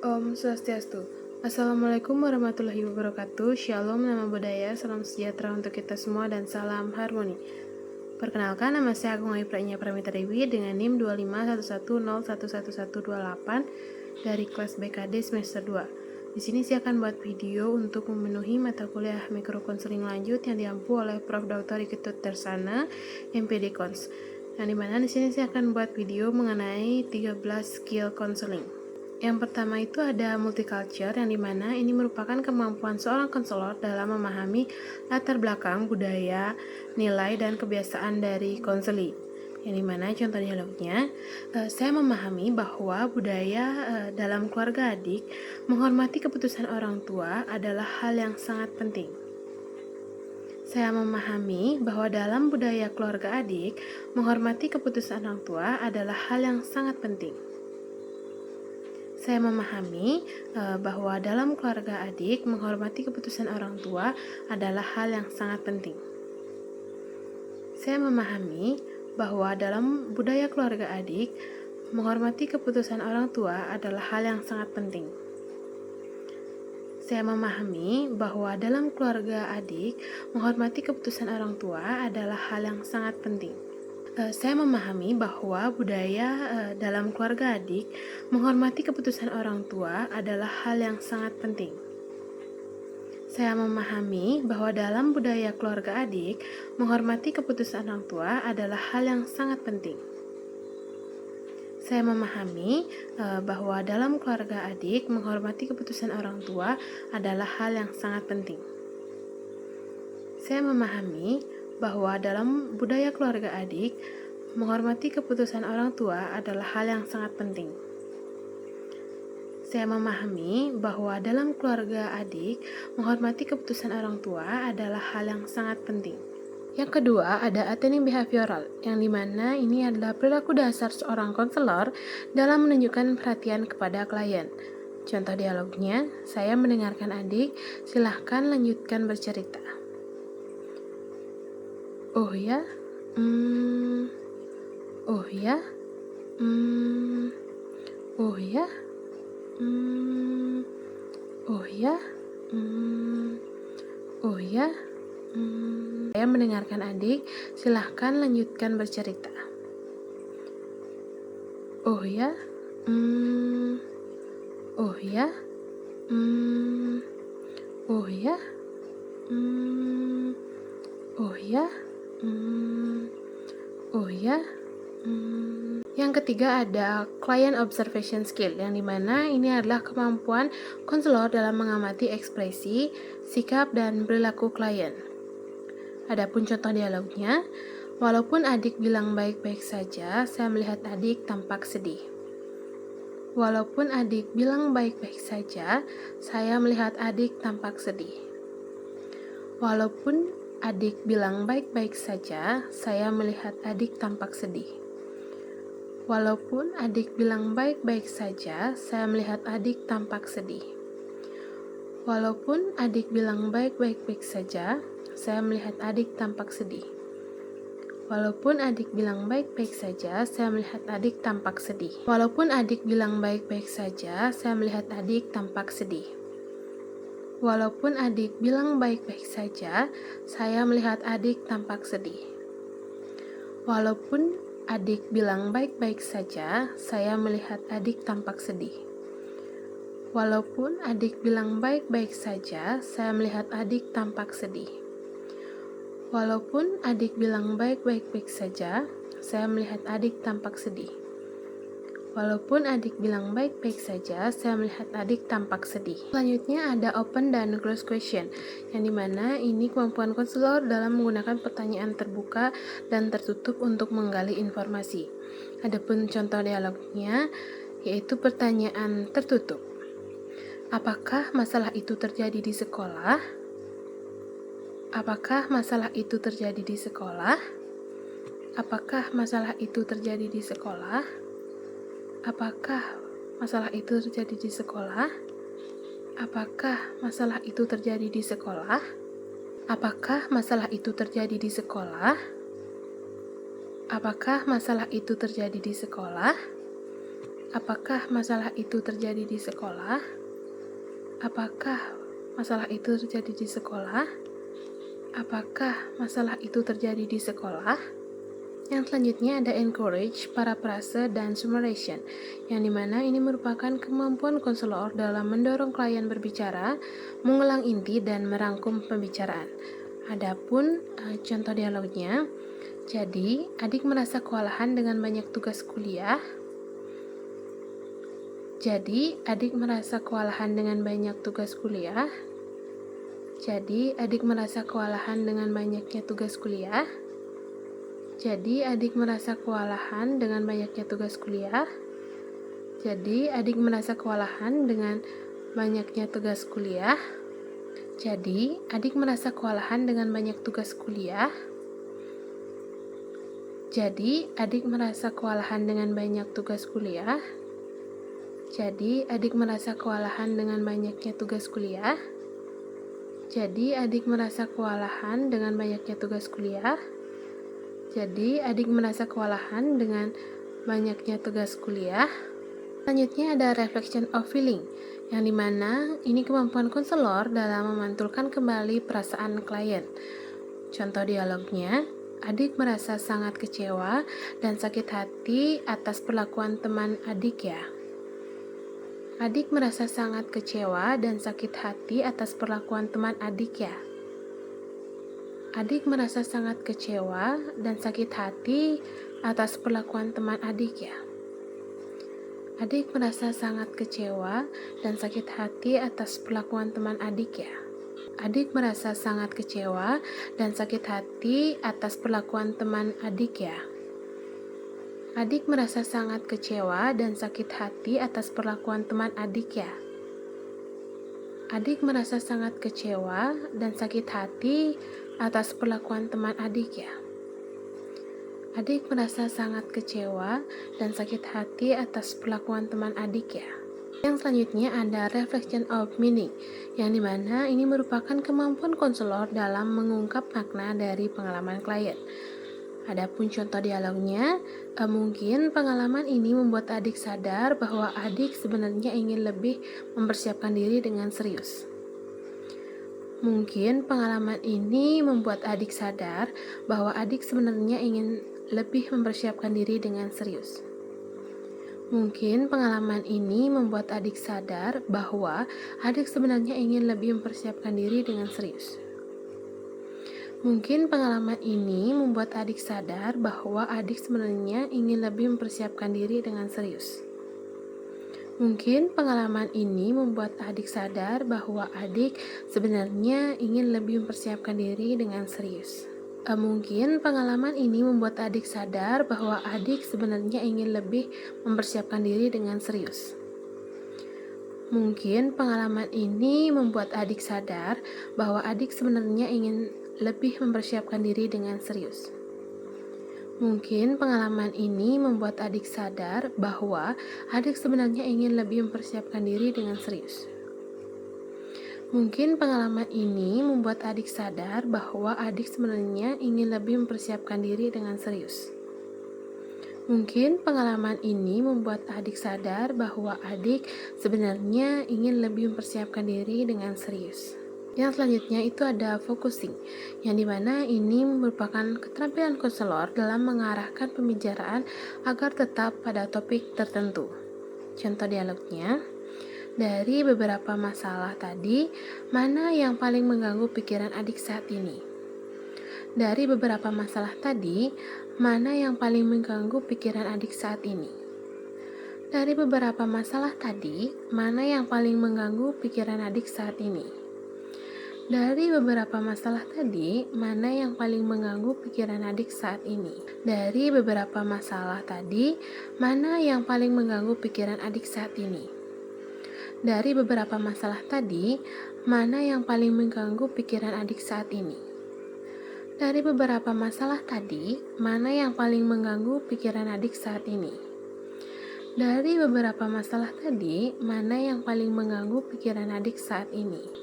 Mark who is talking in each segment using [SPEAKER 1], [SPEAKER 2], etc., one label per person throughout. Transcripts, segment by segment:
[SPEAKER 1] Om Swastiastu. Assalamualaikum warahmatullahi wabarakatuh. Shalom, nama budaya, salam sejahtera untuk kita semua dan salam harmoni. Perkenalkan, nama saya Agung Aipranya Pramita Dewi dengan NIM 2511011128 dari kelas BKD semester 2. Di sini saya akan buat video untuk memenuhi mata kuliah mikrokonseling lanjut yang diampu oleh Prof. Dr. Iketut Tersana, MPD Cons. Yang dimana di sini saya akan buat video mengenai 13 skill counseling. Yang pertama itu ada multicultural, yang dimana ini merupakan kemampuan seorang konselor dalam memahami latar belakang, budaya, nilai, dan kebiasaan dari konseli. Yang dimana contoh dialognya, saya memahami bahwa budaya dalam keluarga adik menghormati keputusan orang tua adalah hal yang sangat penting. Saya memahami bahwa dalam budaya keluarga adik menghormati keputusan orang tua adalah hal yang sangat penting. Saya memahami bahwa dalam keluarga adik menghormati keputusan orang tua adalah hal yang sangat penting. Saya memahami bahwa dalam budaya keluarga adik menghormati keputusan orang tua adalah hal yang sangat penting. Saya memahami bahwa dalam keluarga adik menghormati keputusan orang tua adalah hal yang sangat penting. Saya memahami bahwa budaya dalam keluarga adik menghormati keputusan orang tua adalah hal yang sangat penting. Saya memahami bahwa dalam budaya keluarga adik menghormati keputusan orang tua adalah hal yang sangat penting. Saya memahami bahwa dalam keluarga adik menghormati keputusan orang tua adalah hal yang sangat penting. Saya memahami bahwa dalam budaya keluarga adik menghormati keputusan orang tua adalah hal yang sangat penting. Saya memahami bahwa dalam keluarga adik menghormati keputusan orang tua adalah hal yang sangat penting. Yang kedua ada attending behavioral, yang dimana ini adalah perilaku dasar seorang konselor dalam menunjukkan perhatian kepada klien. Contoh dialognya, saya mendengarkan adik, silahkan lanjutkan bercerita. Oh ya? Oh ya? Oh ya? Oh ya? Oh ya? Saya mendengarkan adik, silahkan lanjutkan bercerita. Oh ya? Oh ya? Oh ya? Oh ya? Oh ya? Yang ketiga ada client observation skill, yang dimana ini adalah kemampuan konselor dalam mengamati ekspresi, sikap, dan perilaku klien. Adapun contoh dialognya, walaupun adik bilang baik-baik saja, saya melihat adik tampak sedih. Walaupun adik bilang baik-baik saja, saya melihat adik tampak sedih. Walaupun adik bilang baik-baik saja, saya melihat adik tampak sedih. Walaupun adik bilang baik-baik saja, saya melihat adik tampak sedih. Walaupun adik bilang baik-baik saja, saya melihat adik tampak sedih. Walaupun adik bilang baik-baik saja, saya melihat adik tampak sedih. Walaupun adik bilang baik-baik saja, saya melihat adik tampak sedih. Walaupun adik bilang baik-baik saja, saya melihat adik tampak sedih. Walaupun adik bilang baik-baik saja, saya melihat adik tampak sedih. Walaupun adik bilang baik-baik saja, saya melihat adik tampak sedih. Walaupun adik bilang baik-baik saja, saya melihat adik tampak sedih. Walaupun adik bilang baik-baik saja, saya melihat adik tampak sedih. Selanjutnya ada open dan close question, yang dimana ini kemampuan konselor dalam menggunakan pertanyaan terbuka dan tertutup untuk menggali informasi. Adapun contoh dialognya, yaitu pertanyaan tertutup. Apakah masalah itu terjadi di sekolah? Apakah masalah itu terjadi di sekolah? Apakah masalah itu terjadi di sekolah? Apakah masalah itu terjadi di sekolah? Apakah masalah itu terjadi di sekolah? Apakah masalah itu terjadi di sekolah? Apakah masalah itu terjadi di sekolah? Apakah masalah itu terjadi di sekolah? Apakah masalah itu terjadi di sekolah? Apakah masalah itu terjadi di sekolah? Yang selanjutnya ada encourage, paraphrase, dan summation, yang dimana ini merupakan kemampuan konselor dalam mendorong klien berbicara, mengulang inti, dan merangkum pembicaraan. Adapun contoh dialognya, jadi adik merasa kewalahan dengan banyak tugas kuliah. Jadi adik merasa kewalahan dengan banyak tugas kuliah. Jadi adik merasa kewalahan dengan banyaknya tugas kuliah. Jadi adik merasa kewalahan dengan banyaknya tugas kuliah. Jadi adik merasa kewalahan dengan banyaknya tugas kuliah. Jadi adik merasa kewalahan dengan banyak tugas kuliah. Jadi adik merasa kewalahan dengan banyak tugas kuliah. Jadi adik merasa kewalahan dengan banyaknya tugas kuliah. Jadi adik merasa kewalahan dengan banyaknya tugas kuliah. Jadi adik merasa kewalahan dengan banyaknya tugas kuliah. Selanjutnya ada reflection of feeling, yang dimana ini kemampuan konselor dalam memantulkan kembali perasaan klien. Contoh dialognya, adik merasa sangat kecewa dan sakit hati atas perlakuan teman adik ya. Adik merasa sangat kecewa dan sakit hati atas perlakuan teman adik ya. Adik merasa sangat kecewa dan sakit hati atas perlakuan teman adik ya. Adik merasa sangat kecewa dan sakit hati atas perlakuan teman adik ya. Adik merasa sangat kecewa dan sakit hati atas perlakuan teman adik ya. Adik merasa sangat kecewa dan sakit hati atas perlakuan teman adik ya. Adik merasa sangat kecewa dan sakit hati atas perlakuan teman adik ya. Adik merasa sangat kecewa dan sakit hati atas perlakuan teman adik ya. Yang selanjutnya ada reflection of meaning, yang dimana ini merupakan kemampuan konselor dalam mengungkap makna dari pengalaman klien. Adapun contoh dialognya, mungkin pengalaman ini membuat adik sadar bahwa adik sebenarnya ingin lebih mempersiapkan diri dengan serius. Mungkin pengalaman ini membuat adik sadar bahwa adik sebenarnya ingin lebih mempersiapkan diri dengan serius. Mungkin pengalaman ini membuat adik sadar bahwa adik sebenarnya ingin lebih mempersiapkan diri dengan serius. Mungkin pengalaman ini membuat adik sadar bahwa adik sebenarnya ingin lebih mempersiapkan diri dengan serius. Mungkin pengalaman ini membuat adik sadar bahwa adik sebenarnya ingin lebih mempersiapkan diri dengan serius. Mungkin pengalaman ini membuat adik sadar bahwa adik sebenarnya ingin lebih mempersiapkan diri dengan serius. Mungkin pengalaman ini membuat adik sadar bahwa adik sebenarnya ingin lebih mempersiapkan diri dengan serius. Mungkin pengalaman ini membuat adik sadar bahwa adik sebenarnya ingin lebih mempersiapkan diri dengan serius. Mungkin pengalaman ini membuat adik sadar bahwa adik sebenarnya ingin lebih mempersiapkan diri dengan serius. Mungkin pengalaman ini membuat adik sadar bahwa adik sebenarnya ingin lebih mempersiapkan diri dengan serius. Yang selanjutnya itu ada focusing, yang dimana ini merupakan keterampilan konselor dalam mengarahkan pembicaraan agar tetap pada topik tertentu. Contoh dialognya, dari beberapa masalah tadi, mana yang paling mengganggu pikiran adik saat ini? Dari beberapa masalah tadi, mana yang paling mengganggu pikiran adik saat ini? Dari beberapa masalah tadi, mana yang paling mengganggu pikiran adik saat ini? Dari beberapa masalah tadi, mana yang paling mengganggu pikiran adik saat ini? Dari beberapa masalah tadi, mana yang paling mengganggu pikiran adik saat ini? Dari beberapa masalah tadi, mana yang paling mengganggu pikiran adik saat ini? Dari beberapa masalah tadi, mana yang paling mengganggu pikiran adik saat ini? Dari beberapa masalah tadi, mana yang paling mengganggu pikiran adik saat ini?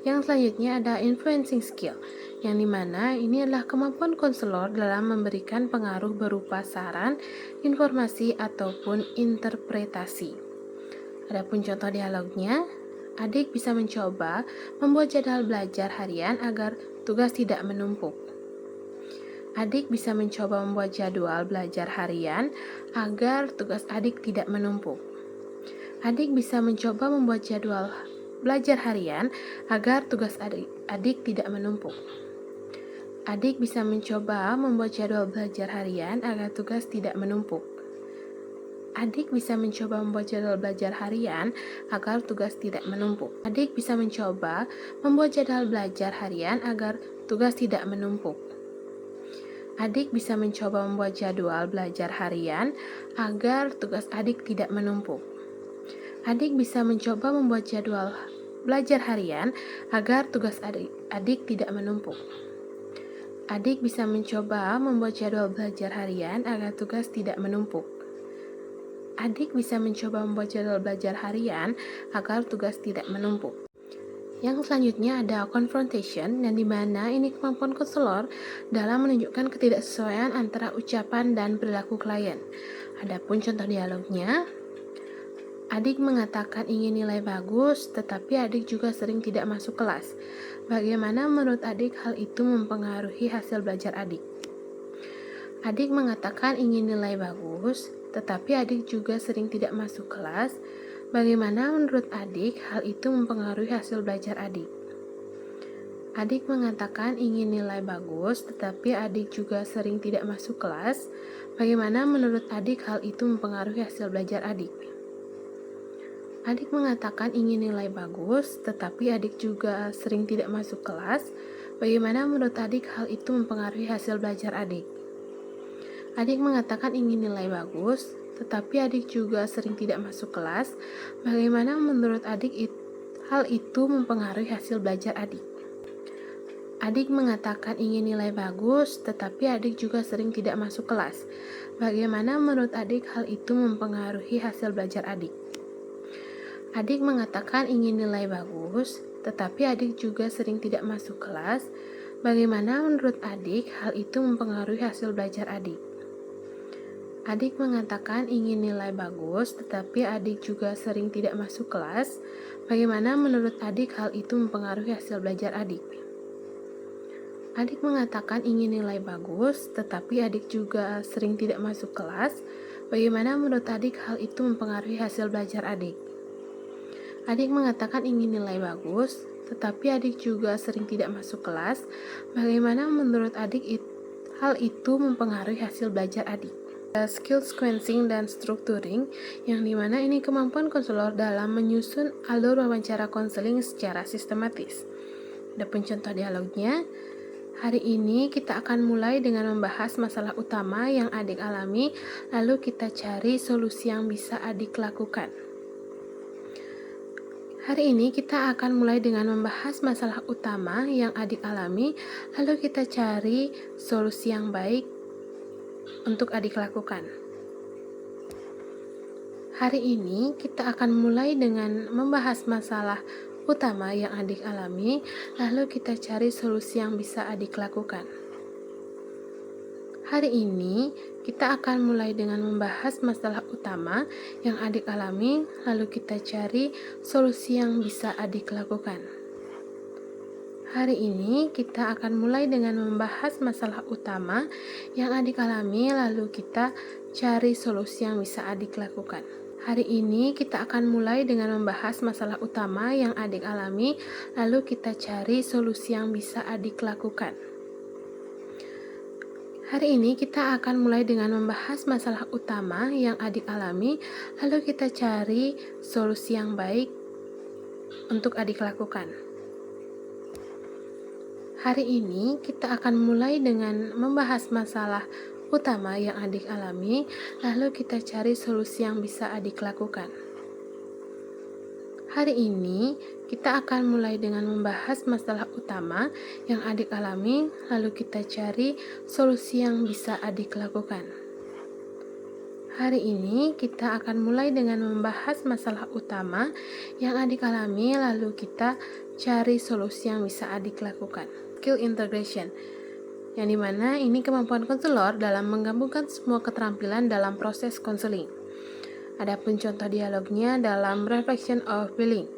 [SPEAKER 1] Yang selanjutnya ada influencing skill, yang dimana ini adalah kemampuan konselor dalam memberikan pengaruh berupa saran, informasi, ataupun interpretasi. Adapun contoh dialognya, adik bisa mencoba membuat jadwal belajar harian agar tugas tidak menumpuk. Adik bisa mencoba membuat jadwal belajar harian agar tugas adik tidak menumpuk. Adik bisa mencoba membuat jadwal belajar harian agar tugas adik tidak menumpuk. Adik bisa mencoba membuat jadwal belajar harian agar tugas tidak menumpuk. Adik bisa mencoba membuat jadwal belajar harian agar tugas tidak menumpuk. Adik bisa mencoba membuat jadwal belajar harian agar tugas tidak menumpuk. Adik bisa mencoba membuat jadwal belajar harian agar tugas adik tidak menumpuk. Adik bisa mencoba membuat jadwal belajar harian agar tugas adik tidak menumpuk. Adik bisa mencoba membuat jadwal belajar harian agar tugas tidak menumpuk. Adik bisa mencoba membuat jadwal belajar harian agar tugas tidak menumpuk. Yang selanjutnya ada confrontation, yang dimana ini kemampuan konselor dalam menunjukkan ketidaksesuaian antara ucapan dan perilaku klien. Adapun contoh dialognya, adik mengatakan ingin nilai bagus, tetapi adik juga sering tidak masuk kelas. Bagaimana menurut adik hal itu mempengaruhi hasil belajar adik? Adik mengatakan ingin nilai bagus, tetapi adik juga sering tidak masuk kelas. Bagaimana menurut adik hal itu mempengaruhi hasil belajar adik? Adik mengatakan ingin nilai bagus, tetapi adik juga sering tidak masuk kelas. Bagaimana menurut adik hal itu mempengaruhi hasil belajar adik? Adik mengatakan ingin nilai bagus, tetapi adik juga sering tidak masuk kelas. Bagaimana menurut adik hal itu mempengaruhi hasil belajar adik? Adik mengatakan ingin nilai bagus, tetapi adik juga sering tidak masuk kelas. Bagaimana menurut adik hal itu mempengaruhi hasil belajar adik? Adik mengatakan ingin nilai bagus, tetapi adik juga sering tidak masuk kelas. Bagaimana menurut adik hal itu mempengaruhi hasil belajar adik? Adik mengatakan ingin nilai bagus, tetapi adik juga sering tidak masuk kelas. Bagaimana menurut adik hal itu mempengaruhi hasil belajar adik? Adik mengatakan ingin nilai bagus, tetapi adik juga sering tidak masuk kelas. Bagaimana menurut adik hal itu mempengaruhi hasil belajar adik? Adik mengatakan ingin nilai bagus, tetapi adik juga sering tidak masuk kelas. Bagaimana menurut adik hal itu mempengaruhi hasil belajar adik? Adik mengatakan ingin nilai bagus, tetapi adik juga sering tidak masuk kelas. Bagaimana menurut adik hal itu mempengaruhi hasil belajar adik? Skill sequencing dan structuring, yang dimana ini kemampuan konselor dalam menyusun alur wawancara konseling secara sistematis. Adapun contoh dialognya, hari ini kita akan mulai dengan membahas masalah utama yang adik alami, lalu kita cari solusi yang bisa adik lakukan. Hari ini kita akan mulai dengan membahas masalah utama yang adik alami, lalu kita cari solusi yang baik untuk adik lakukan. Hari ini kita akan mulai dengan membahas masalah utama yang adik alami, lalu kita cari solusi yang bisa adik lakukan. Hari ini kita akan mulai dengan membahas masalah utama yang adik alami, lalu kita cari solusi yang bisa adik lakukan. Hari ini kita akan mulai dengan membahas masalah utama yang adik alami, lalu kita cari solusi yang bisa adik lakukan. Hari ini kita akan mulai dengan membahas masalah utama yang adik alami, lalu kita cari solusi yang bisa adik lakukan. Hari ini kita akan mulai dengan membahas masalah utama yang adik alami, lalu kita cari solusi yang baik untuk adik lakukan. Hari ini kita akan mulai dengan membahas masalah utama yang adik alami, lalu kita cari solusi yang bisa adik lakukan. Hari ini kita akan mulai dengan membahas masalah utama yang adik alami, lalu kita cari solusi yang bisa adik lakukan. Hari ini kita akan mulai dengan membahas masalah utama yang adik alami, lalu kita cari solusi yang bisa adik lakukan. Skill integration, yang dimana ini kemampuan konselor dalam menggabungkan semua keterampilan dalam proses konseling. Adapun contoh dialognya dalam reflection of feeling,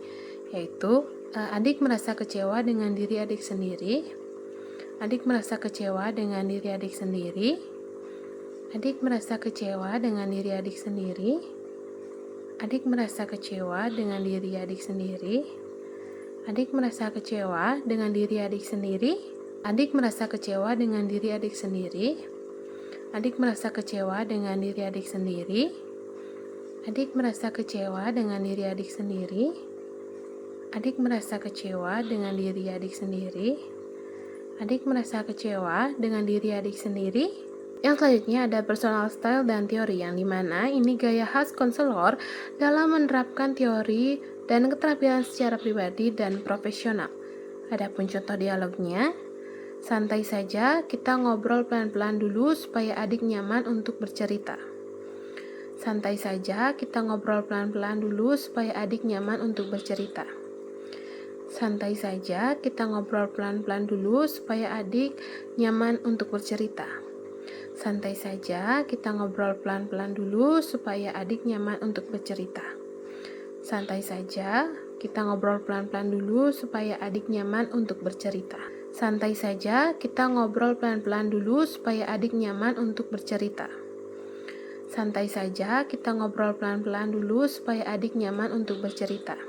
[SPEAKER 1] yaitu adik merasa kecewa dengan diri adik sendiri. Adik merasa kecewa dengan diri adik sendiri. Adik merasa kecewa dengan diri adik sendiri. Adik merasa kecewa dengan diri adik sendiri. Adik merasa kecewa dengan diri adik sendiri. Adik merasa kecewa dengan diri adik sendiri. Adik merasa kecewa dengan diri adik sendiri. Adik merasa kecewa dengan diri adik sendiri. Adik merasa kecewa dengan diri adik sendiri. Adik merasa kecewa dengan diri adik sendiri. Yang selanjutnya ada personal style dan teori, yang dimana ini gaya khas konselor dalam menerapkan teori dan keterampilan secara pribadi dan profesional. Adapun contoh dialognya, santai saja, kita ngobrol pelan-pelan dulu supaya adik nyaman untuk bercerita. Santai saja, kita ngobrol pelan-pelan dulu supaya adik nyaman untuk bercerita. Santai saja, kita ngobrol pelan-pelan dulu supaya adik nyaman untuk bercerita. Santai saja, kita ngobrol pelan-pelan dulu supaya adik nyaman untuk bercerita. Santai saja, kita ngobrol pelan-pelan dulu supaya adik nyaman untuk bercerita. Santai saja, kita ngobrol pelan-pelan dulu supaya adik nyaman untuk bercerita. Santai saja, kita ngobrol pelan-pelan dulu supaya adik nyaman untuk bercerita.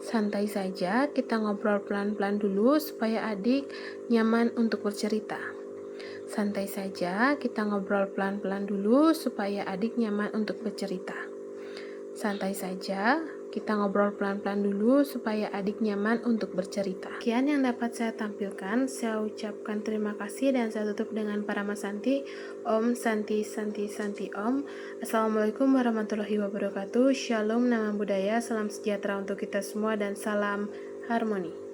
[SPEAKER 1] Santai saja, kita ngobrol pelan-pelan dulu supaya adik nyaman untuk bercerita. Santai saja, kita ngobrol pelan-pelan dulu supaya adik nyaman untuk bercerita. Santai saja, kita ngobrol pelan-pelan dulu supaya adik nyaman untuk bercerita. Sekian yang dapat saya tampilkan. Saya ucapkan terima kasih dan saya tutup dengan Parama Santi. Om Santi Santi Santi Om. Assalamualaikum warahmatullahi wabarakatuh. Shalom, nama budaya, salam sejahtera untuk kita semua dan salam harmoni.